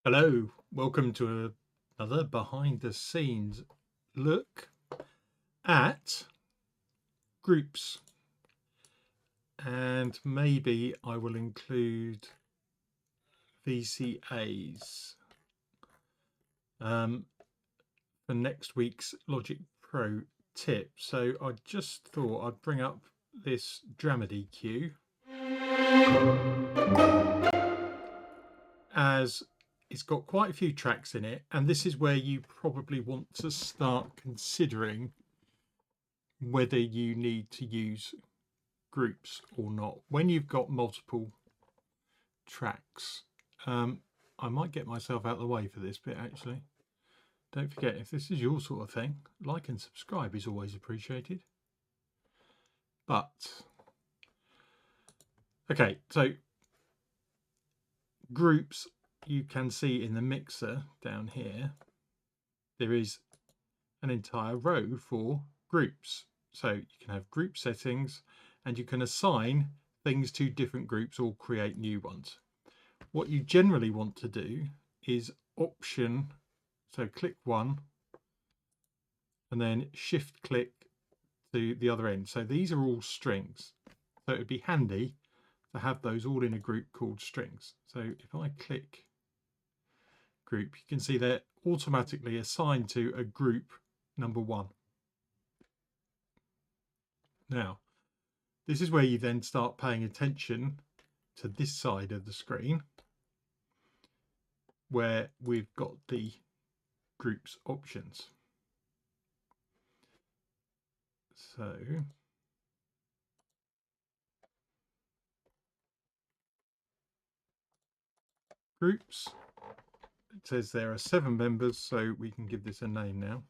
Hello, welcome to another behind the scenes look at groups, and maybe I will include VCAs for next week's Logic Pro tip. So I just thought I'd bring up this Dramedy cue as it's got quite a few tracks in it, and this is where you probably want to start considering whether you need to use groups or not when you've got multiple tracks. I might get myself out of the way for this bit actually. Don't forget, if this is your sort of thing, like and subscribe is always appreciated. But okay, so groups, you can see in the mixer down here there is an entire row for groups. So you can have group settings and you can assign things to different groups or create new ones. What you generally want to do is option, so click one and then shift click to the other end. So these are all strings. So it would be handy to have those all in a group called strings. So if I click group, you can see they're automatically assigned to a group number one. Now, this is where you then start paying attention to this side of the screen where we've got the groups options. So groups, it says there are 7 members, so we can give this a name now.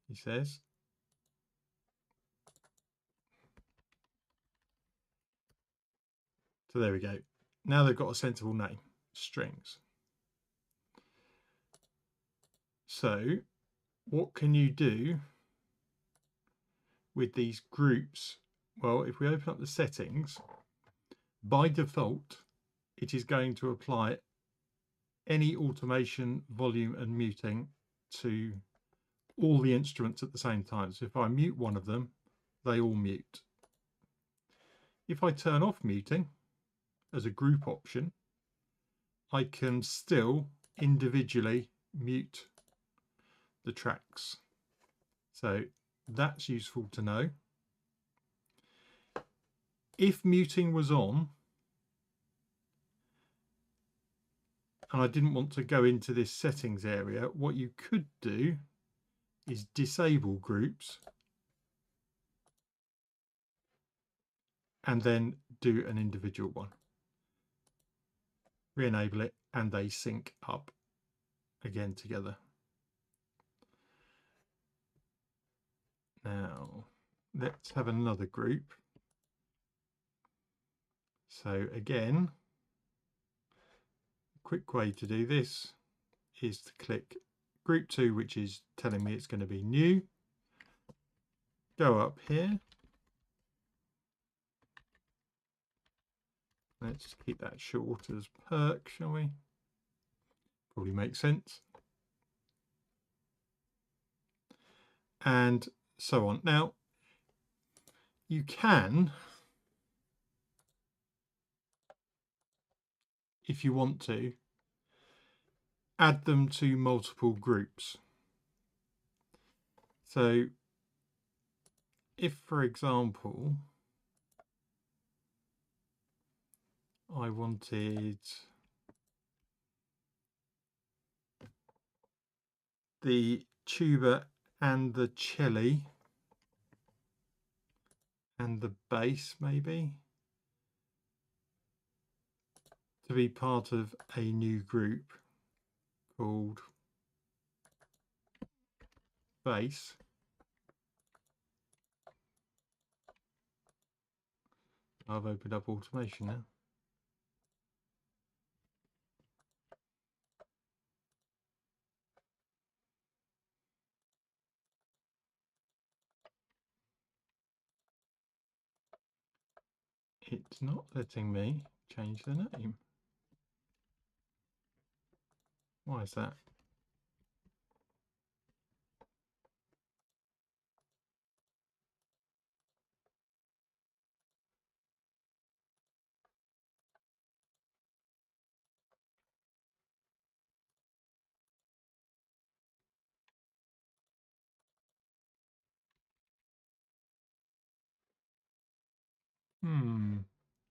He says so there we go. Now they've got a sensible name, strings. So what can you do with these groups? Well, if we open up the settings, by default it is going to apply any automation, volume and muting to all the instruments at the same time. So if I mute one of them, they all mute. If I turn off muting as a group option, I can still individually mute the tracks. So that's useful to know. If muting was on and I didn't want to go into this settings area, what you could do is disable groups and then do an individual one. Re-enable it and they sync up again together. Now let's have another group. So again, a quick way to do this is to click group 2, which is telling me it's going to be new. Go up here. Let's keep that short as perk, shall we? Probably makes sense. And so on. Now, you can, if you want to, add them to multiple groups. So if, for example, I wanted the tuba and the cello and the bass maybe to be part of a new group called bass, I've opened up automation now. It's not letting me change the name. Why is that?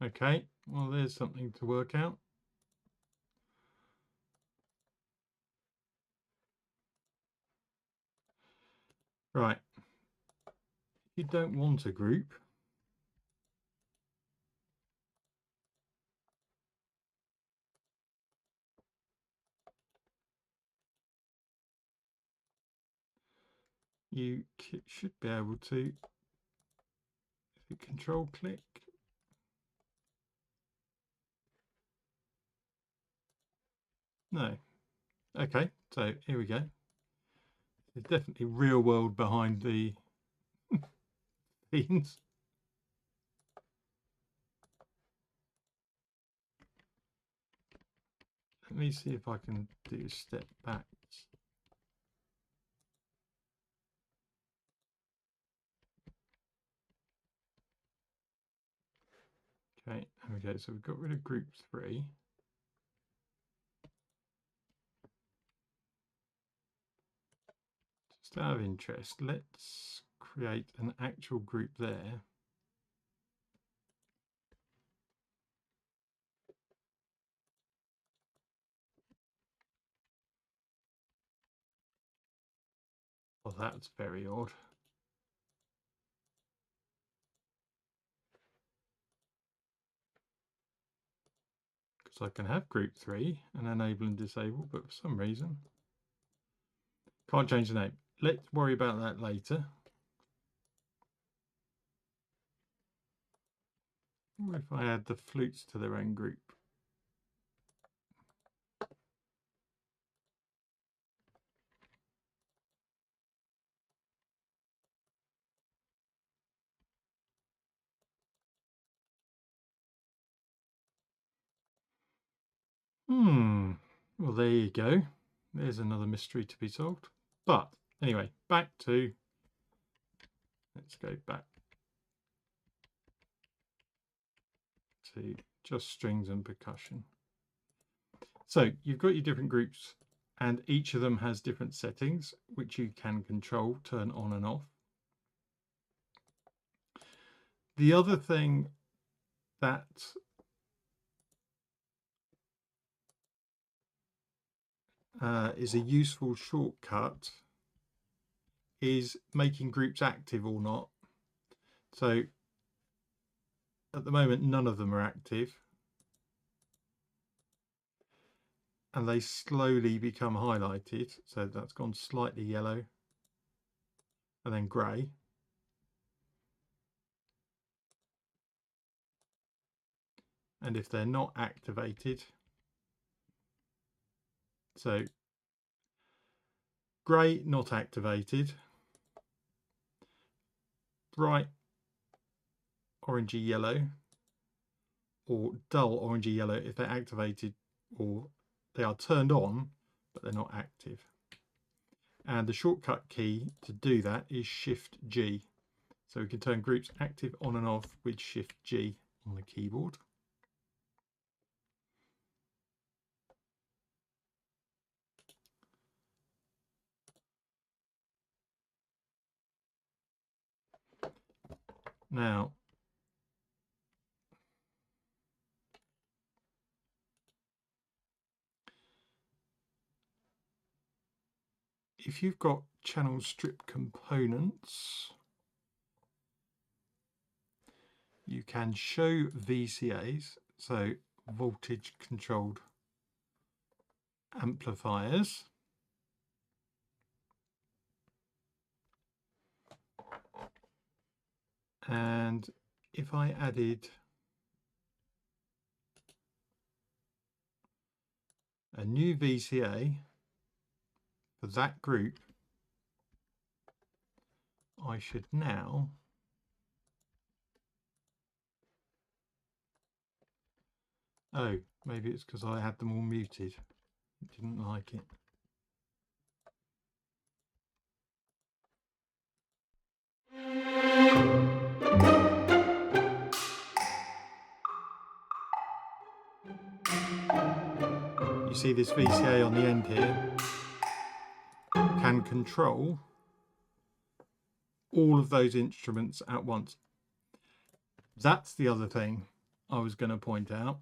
Okay, well, there's something to work out. Right. You don't want a group. You should be able to control click. No. Okay, so here we go. There's definitely real world behind the scenes. Let me see if I can do a step back. Okay, there we go. So we've got rid of group 3. Just out of interest, let's create an actual group there. Well, that's very odd. Because I can have group 3 and enable and disable, but for some reason can't change the name. Let's worry about that later. What if I add the flutes to their own group? Well, there you go. There's another mystery to be solved. But anyway, back to, let's go back to just strings and percussion. So you've got your different groups and each of them has different settings which you can control, turn on and off. The other thing that is a useful shortcut is making groups active or not. So at the moment, none of them are active. And they slowly become highlighted. So that's gone slightly yellow and then grey. And if they're not activated, so grey not activated, bright orangey yellow, or dull orangey yellow if they're activated or they are turned on but they're not active. And the shortcut key to do that is Shift G. So we can turn groups active on and off with Shift G on the keyboard. Now, if you've got channel strip components, you can show VCAs, so voltage controlled amplifiers. And if I added a new VCA for that group, I should now maybe it's because I had them all muted. Didn't like it. You see this VCA on the end here can control all of those instruments at once. That's the other thing I was going to point out.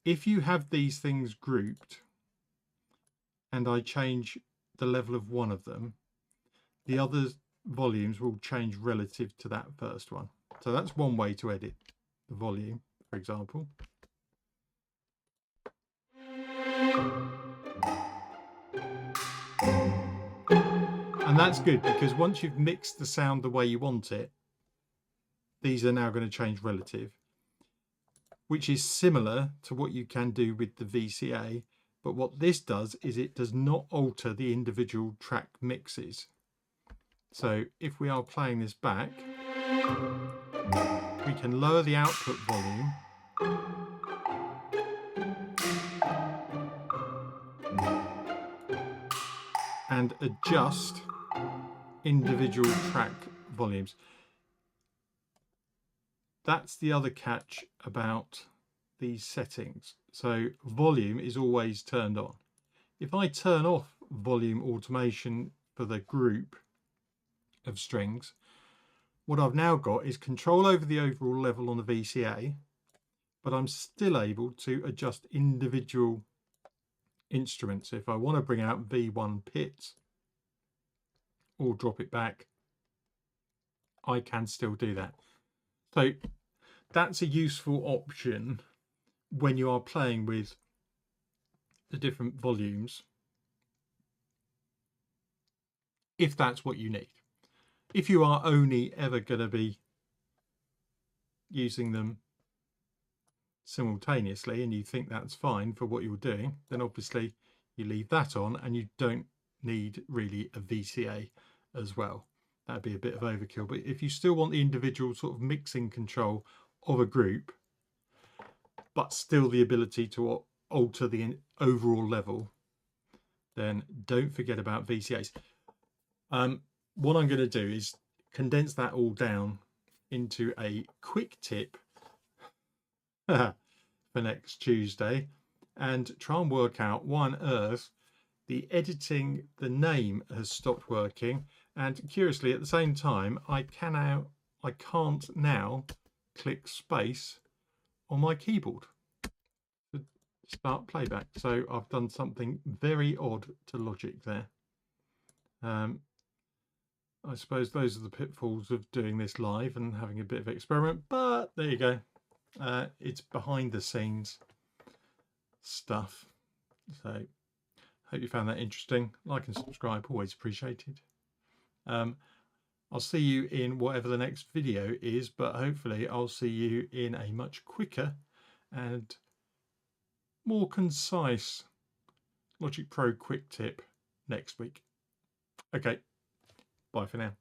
If you have these things grouped and I change the level of one of them, the other volumes will change relative to that first one. So that's one way to edit the volume, for example. And that's good because once you've mixed the sound the way you want it, these are now going to change relative, which is similar to what you can do with the VCA. But what this does is it does not alter the individual track mixes. So if we are playing this back, we can lower the output volume and adjust individual track volumes. That's the other catch about these settings. So volume is always turned on. If I turn off volume automation for the group of strings, what I've now got is control over the overall level on the VCA, but I'm still able to adjust individual instruments. If I want to bring out V1 pit or drop it back, I can still do that. So that's a useful option when you are playing with the different volumes, if that's what you need. If you are only ever going to be using them simultaneously and you think that's fine for what you're doing, then obviously you leave that on and you don't need really a VCA as well. That'd be a bit of overkill. But if you still want the individual sort of mixing control of a group, but still the ability to alter the overall level, then don't forget about VCAs. What I'm going to do is condense that all down into a quick tip for next Tuesday and try and work out why on earth the editing, the name has stopped working. And curiously, at the same time, I can't now click space on my keyboard to start playback. So I've done something very odd to Logic there. I suppose those are the pitfalls of doing this live and having a bit of experiment, but there you go. It's behind the scenes stuff. So hope you found that interesting. Like and subscribe, always appreciated. I'll see you in whatever the next video is, but hopefully I'll see you in a much quicker and more concise Logic Pro quick tip next week. Okay, bye for now.